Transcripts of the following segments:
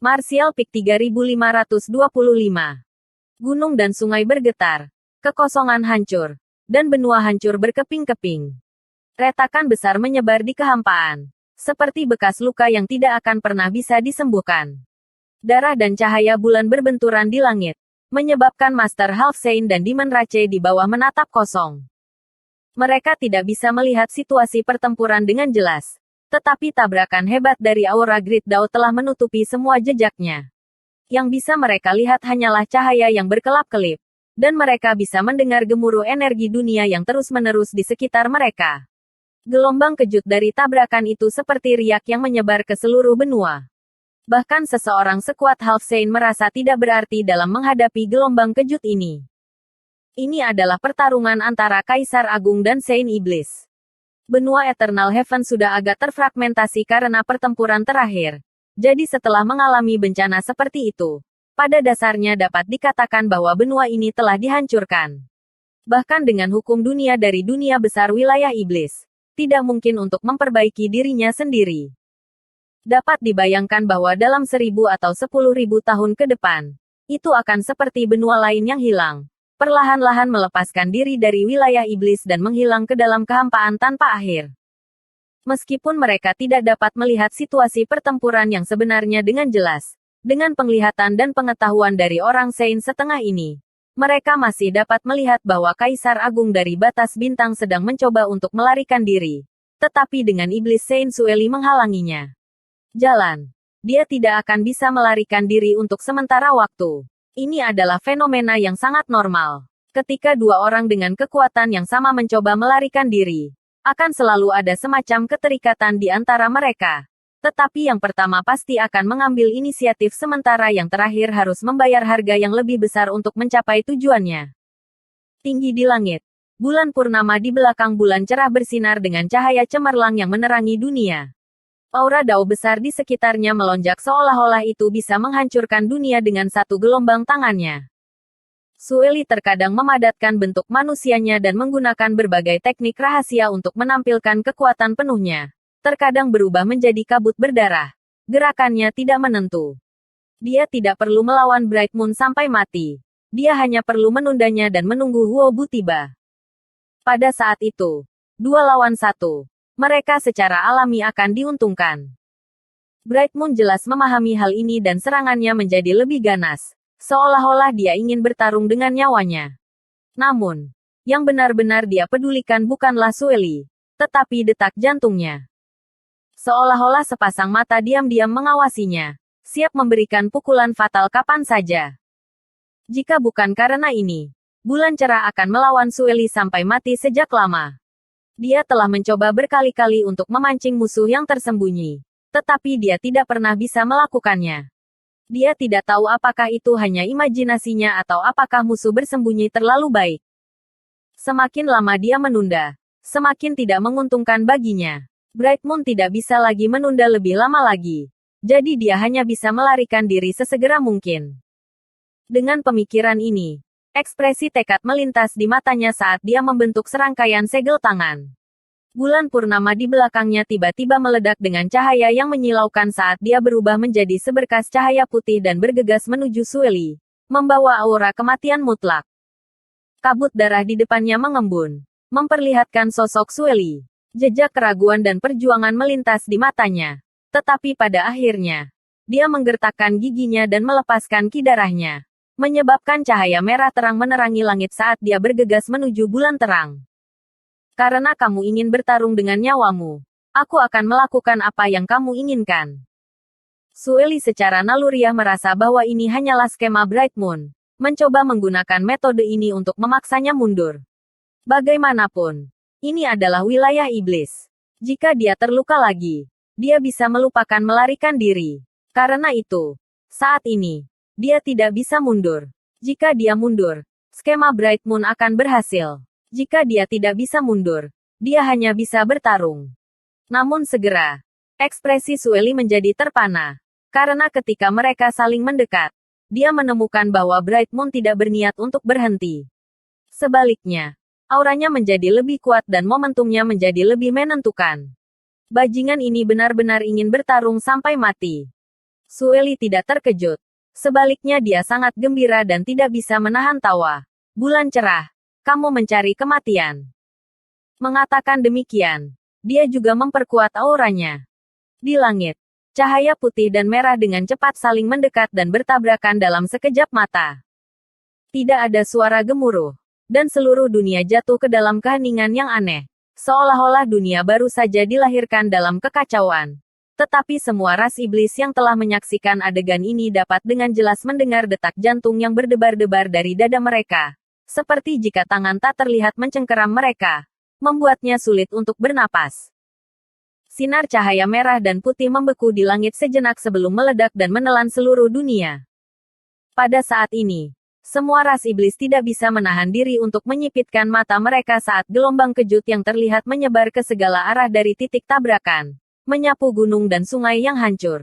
Martial Peak 3525. Gunung dan sungai bergetar. Kekosongan hancur. Dan benua hancur berkeping-keping. Retakan besar menyebar di kehampaan. Seperti bekas luka yang tidak akan pernah bisa disembuhkan. Darah dan cahaya bulan berbenturan di langit. Menyebabkan Master Halfsane dan Demon Rache di bawah menatap kosong. Mereka tidak bisa melihat situasi pertempuran dengan jelas. Tetapi tabrakan hebat dari aura Great Dao telah menutupi semua jejaknya. Yang bisa mereka lihat hanyalah cahaya yang berkelap-kelip. Dan mereka bisa mendengar gemuruh energi dunia yang terus-menerus di sekitar mereka. Gelombang kejut dari tabrakan itu seperti riak yang menyebar ke seluruh benua. Bahkan seseorang sekuat Halfsane merasa tidak berarti dalam menghadapi gelombang kejut ini. Ini adalah pertarungan antara Kaisar Agung dan Saint Iblis. Benua Eternal Heaven sudah agak terfragmentasi karena pertempuran terakhir. Jadi setelah mengalami bencana seperti itu, pada dasarnya dapat dikatakan bahwa benua ini telah dihancurkan. Bahkan dengan hukum dunia dari dunia besar wilayah iblis, tidak mungkin untuk memperbaiki dirinya sendiri. Dapat dibayangkan bahwa dalam 1000 atau 10.000 tahun ke depan, itu akan seperti benua lain yang hilang. Perlahan-lahan melepaskan diri dari wilayah iblis dan menghilang ke dalam kehampaan tanpa akhir. Meskipun mereka tidak dapat melihat situasi pertempuran yang sebenarnya dengan jelas, dengan penglihatan dan pengetahuan dari orang Saint setengah ini, mereka masih dapat melihat bahwa Kaisar Agung dari batas bintang sedang mencoba untuk melarikan diri. Tetapi dengan iblis Saint Sueli menghalanginya. Jalan. Dia tidak akan bisa melarikan diri untuk sementara waktu. Ini adalah fenomena yang sangat normal. Ketika dua orang dengan kekuatan yang sama mencoba melarikan diri, akan selalu ada semacam keterikatan di antara mereka. Tetapi yang pertama pasti akan mengambil inisiatif sementara yang terakhir harus membayar harga yang lebih besar untuk mencapai tujuannya. Tinggi di langit. Bulan purnama di belakang bulan cerah bersinar dengan cahaya cemerlang yang menerangi dunia. Aura Dao besar di sekitarnya melonjak seolah-olah itu bisa menghancurkan dunia dengan satu gelombang tangannya. Sueli terkadang memadatkan bentuk manusianya dan menggunakan berbagai teknik rahasia untuk menampilkan kekuatan penuhnya. Terkadang berubah menjadi kabut berdarah. Gerakannya tidak menentu. Dia tidak perlu melawan Bright Moon sampai mati. Dia hanya perlu menundanya dan menunggu Huobu tiba. Pada saat itu, 2 lawan 1. Mereka secara alami akan diuntungkan. Bright Moon jelas memahami hal ini dan serangannya menjadi lebih ganas. Seolah-olah dia ingin bertarung dengan nyawanya. Namun, yang benar-benar dia pedulikan bukanlah Sueli, tetapi detak jantungnya. Seolah-olah sepasang mata diam-diam mengawasinya, siap memberikan pukulan fatal kapan saja. Jika bukan karena ini, bulan cerah akan melawan Sueli sampai mati sejak lama. Dia telah mencoba berkali-kali untuk memancing musuh yang tersembunyi. Tetapi dia tidak pernah bisa melakukannya. Dia tidak tahu apakah itu hanya imajinasinya atau apakah musuh bersembunyi terlalu baik. Semakin lama dia menunda, semakin tidak menguntungkan baginya. Bright Moon tidak bisa lagi menunda lebih lama lagi. Jadi dia hanya bisa melarikan diri sesegera mungkin. Dengan pemikiran ini, ekspresi tekad melintas di matanya saat dia membentuk serangkaian segel tangan. Bulan purnama di belakangnya tiba-tiba meledak dengan cahaya yang menyilaukan saat dia berubah menjadi seberkas cahaya putih dan bergegas menuju Sueli, membawa aura kematian mutlak. Kabut darah di depannya mengembun, memperlihatkan sosok Sueli. Jejak keraguan dan perjuangan melintas di matanya. Tetapi pada akhirnya, dia menggertakkan giginya dan melepaskan kidarahnya, menyebabkan cahaya merah terang menerangi langit saat dia bergegas menuju bulan terang. Karena kamu ingin bertarung dengan nyawamu, aku akan melakukan apa yang kamu inginkan. Sueli secara naluriah merasa bahwa ini hanyalah skema Bright Moon, mencoba menggunakan metode ini untuk memaksanya mundur. Bagaimanapun, ini adalah wilayah iblis. Jika dia terluka lagi, dia bisa melupakan melarikan diri. Karena itu, saat ini, dia tidak bisa mundur. Jika dia mundur, skema Bright Moon akan berhasil. Jika dia tidak bisa mundur, dia hanya bisa bertarung. Namun segera, ekspresi Sueli menjadi terpana. Karena ketika mereka saling mendekat, dia menemukan bahwa Bright Moon tidak berniat untuk berhenti. Sebaliknya, auranya menjadi lebih kuat dan momentumnya menjadi lebih menentukan. Bajingan ini benar-benar ingin bertarung sampai mati. Sueli tidak terkejut. Sebaliknya dia sangat gembira dan tidak bisa menahan tawa. Bulan cerah, kamu mencari kematian. Mengatakan demikian, dia juga memperkuat auranya. Di langit, cahaya putih dan merah dengan cepat saling mendekat dan bertabrakan dalam sekejap mata. Tidak ada suara gemuruh, dan seluruh dunia jatuh ke dalam keheningan yang aneh. Seolah-olah dunia baru saja dilahirkan dalam kekacauan. Tetapi semua ras iblis yang telah menyaksikan adegan ini dapat dengan jelas mendengar detak jantung yang berdebar-debar dari dada mereka. Seperti jika tangan tak terlihat mencengkeram mereka, membuatnya sulit untuk bernapas. Sinar cahaya merah dan putih membeku di langit sejenak sebelum meledak dan menelan seluruh dunia. Pada saat ini, semua ras iblis tidak bisa menahan diri untuk menyipitkan mata mereka saat gelombang kejut yang terlihat menyebar ke segala arah dari titik tabrakan, menyapu gunung dan sungai yang hancur.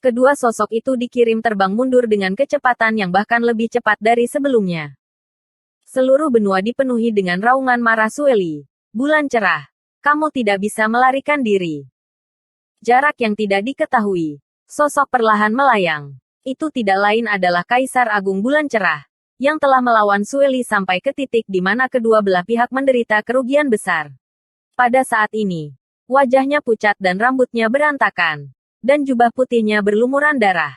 Kedua sosok itu dikirim terbang mundur dengan kecepatan yang bahkan lebih cepat dari sebelumnya. Seluruh benua dipenuhi dengan raungan marah Sueli. Bulan cerah, kamu tidak bisa melarikan diri. Jarak yang tidak diketahui. Sosok perlahan melayang. Itu tidak lain adalah Kaisar Agung Bulan Cerah, yang telah melawan Sueli sampai ke titik di mana kedua belah pihak menderita kerugian besar. Pada saat ini, wajahnya pucat dan rambutnya berantakan, dan jubah putihnya berlumuran darah.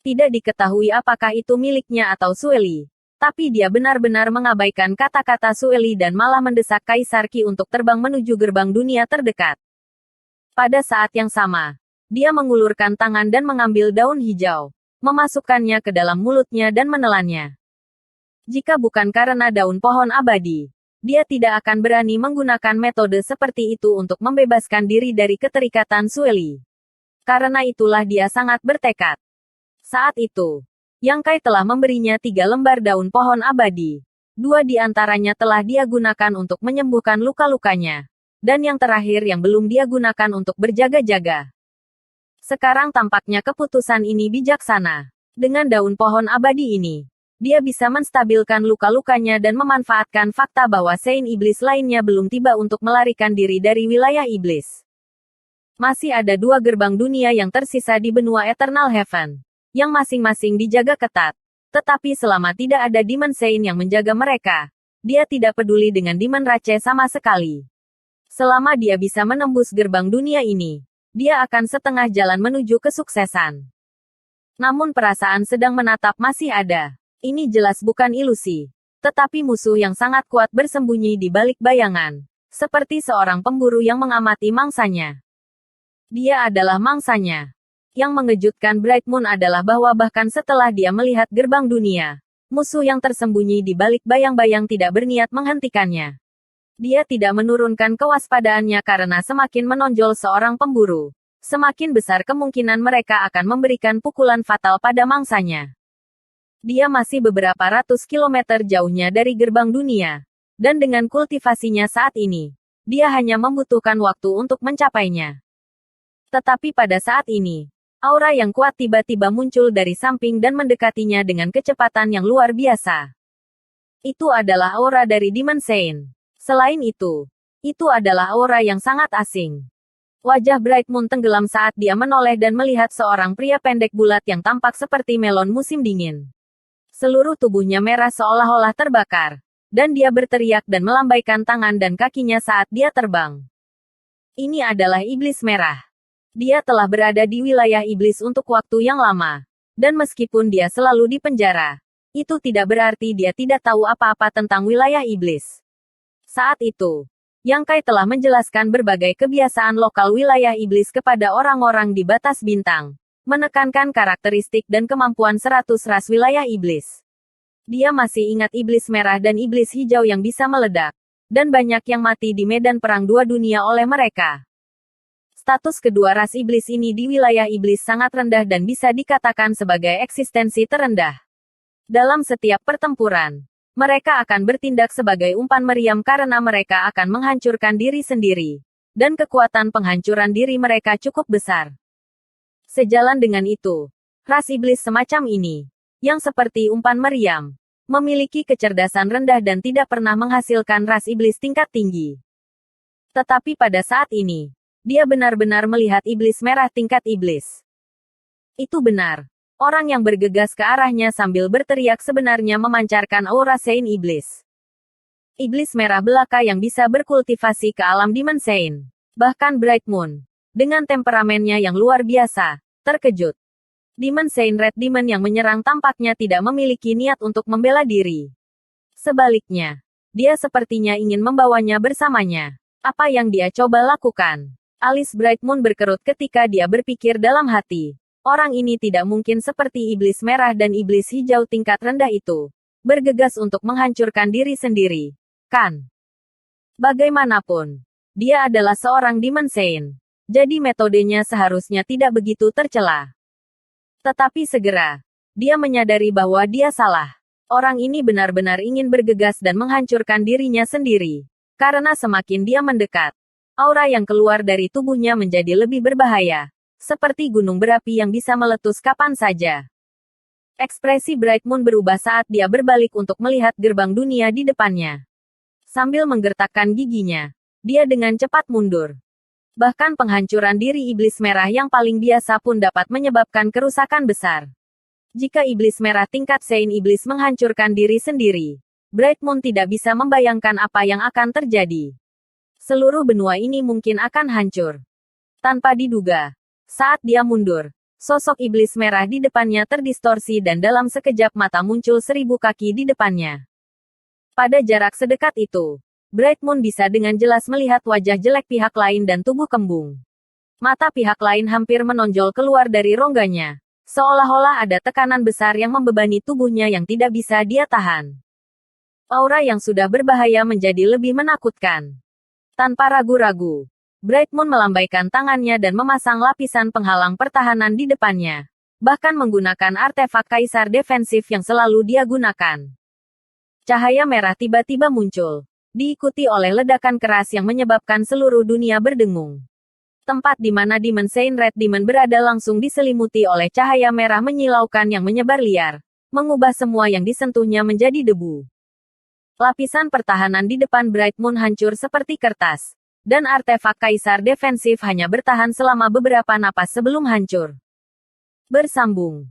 Tidak diketahui apakah itu miliknya atau Sueli, tapi dia benar-benar mengabaikan kata-kata Sueli dan malah mendesak Kaisar Qi untuk terbang menuju gerbang dunia terdekat. Pada saat yang sama, dia mengulurkan tangan dan mengambil daun hijau, memasukkannya ke dalam mulutnya dan menelannya. Jika bukan karena daun pohon abadi, dia tidak akan berani menggunakan metode seperti itu untuk membebaskan diri dari keterikatan Sueli. Karena itulah dia sangat bertekad. Saat itu, Yang Kai telah memberinya 3 lembar daun pohon abadi. 2 di antaranya telah dia gunakan untuk menyembuhkan luka-lukanya. Dan yang terakhir yang belum dia gunakan untuk berjaga-jaga. Sekarang tampaknya keputusan ini bijaksana. Dengan daun pohon abadi ini, dia bisa menstabilkan luka-lukanya dan memanfaatkan fakta bahwa Saint Iblis lainnya belum tiba untuk melarikan diri dari wilayah iblis. Masih ada 2 gerbang dunia yang tersisa di benua Eternal Heaven, yang masing-masing dijaga ketat. Tetapi selama tidak ada Demon Saint yang menjaga mereka, dia tidak peduli dengan Demon Rache sama sekali. Selama dia bisa menembus gerbang dunia ini, dia akan setengah jalan menuju kesuksesan. Namun perasaan sedang menatap masih ada. Ini jelas bukan ilusi, tetapi musuh yang sangat kuat bersembunyi di balik bayangan, seperti seorang pemburu yang mengamati mangsanya. Dia adalah mangsanya. Yang mengejutkan Bright Moon adalah bahwa bahkan setelah dia melihat gerbang dunia, musuh yang tersembunyi di balik bayang-bayang tidak berniat menghentikannya. Dia tidak menurunkan kewaspadaannya karena semakin menonjol seorang pemburu, semakin besar kemungkinan mereka akan memberikan pukulan fatal pada mangsanya. Dia masih beberapa ratus kilometer jauhnya dari gerbang dunia. Dan dengan kultivasinya saat ini, dia hanya membutuhkan waktu untuk mencapainya. Tetapi pada saat ini, aura yang kuat tiba-tiba muncul dari samping dan mendekatinya dengan kecepatan yang luar biasa. Itu adalah aura dari Demon Saint. Selain itu adalah aura yang sangat asing. Wajah Bright Moon tenggelam saat dia menoleh dan melihat seorang pria pendek bulat yang tampak seperti melon musim dingin. Seluruh tubuhnya merah seolah-olah terbakar, dan dia berteriak dan melambaikan tangan dan kakinya saat dia terbang. Ini adalah iblis merah. Dia telah berada di wilayah iblis untuk waktu yang lama, dan meskipun dia selalu di penjara, itu tidak berarti dia tidak tahu apa-apa tentang wilayah iblis. Saat itu, Yang Kai telah menjelaskan berbagai kebiasaan lokal wilayah iblis kepada orang-orang di batas bintang, menekankan karakteristik dan kemampuan 100 ras wilayah iblis. Dia masih ingat iblis merah dan iblis hijau yang bisa meledak, dan banyak yang mati di medan perang 2 dunia oleh mereka. Status kedua ras iblis ini di wilayah iblis sangat rendah dan bisa dikatakan sebagai eksistensi terendah. Dalam setiap pertempuran, mereka akan bertindak sebagai umpan meriam karena mereka akan menghancurkan diri sendiri, dan kekuatan penghancuran diri mereka cukup besar. Sejalan dengan itu, ras iblis semacam ini, yang seperti umpan meriam, memiliki kecerdasan rendah dan tidak pernah menghasilkan ras iblis tingkat tinggi. Tetapi pada saat ini, dia benar-benar melihat iblis merah tingkat iblis. Itu benar. Orang yang bergegas ke arahnya sambil berteriak sebenarnya memancarkan aura Sein Iblis. Iblis merah belaka yang bisa berkultivasi ke alam Demon Sein. Bahkan Bright Moon, dengan temperamennya yang luar biasa, terkejut. Demon Sein Red Demon yang menyerang tampaknya tidak memiliki niat untuk membela diri. Sebaliknya, dia sepertinya ingin membawanya bersamanya. Apa yang dia coba lakukan? Alis Bright Moon berkerut ketika dia berpikir dalam hati. Orang ini tidak mungkin seperti iblis merah dan iblis hijau tingkat rendah itu. Bergegas untuk menghancurkan diri sendiri. Kan? Bagaimanapun, dia adalah seorang Demon Sein. Jadi metodenya seharusnya tidak begitu tercela. Tetapi segera, dia menyadari bahwa dia salah. Orang ini benar-benar ingin bergegas dan menghancurkan dirinya sendiri. Karena semakin dia mendekat, aura yang keluar dari tubuhnya menjadi lebih berbahaya. Seperti gunung berapi yang bisa meletus kapan saja. Ekspresi Bright Moon berubah saat dia berbalik untuk melihat gerbang dunia di depannya. Sambil menggertakkan giginya, dia dengan cepat mundur. Bahkan penghancuran diri iblis merah yang paling biasa pun dapat menyebabkan kerusakan besar. Jika iblis merah tingkat Sein Iblis menghancurkan diri sendiri, Bright Moon tidak bisa membayangkan apa yang akan terjadi. Seluruh benua ini mungkin akan hancur. Tanpa diduga, saat dia mundur, sosok iblis merah di depannya terdistorsi dan dalam sekejap mata muncul 1000 kaki di depannya. Pada jarak sedekat itu, Bright Moon bisa dengan jelas melihat wajah jelek pihak lain dan tubuh kembung. Mata pihak lain hampir menonjol keluar dari rongganya. Seolah-olah ada tekanan besar yang membebani tubuhnya yang tidak bisa dia tahan. Aura yang sudah berbahaya menjadi lebih menakutkan. Tanpa ragu-ragu, Bright Moon melambaikan tangannya dan memasang lapisan penghalang pertahanan di depannya. Bahkan menggunakan artefak kaisar defensif yang selalu dia gunakan. Cahaya merah tiba-tiba muncul, diikuti oleh ledakan keras yang menyebabkan seluruh dunia berdengung. Tempat di mana Demon Sein Red Demon berada langsung diselimuti oleh cahaya merah menyilaukan yang menyebar liar, mengubah semua yang disentuhnya menjadi debu. Lapisan pertahanan di depan Bright Moon hancur seperti kertas. Dan artefak kaisar defensif hanya bertahan selama beberapa napas sebelum hancur. Bersambung.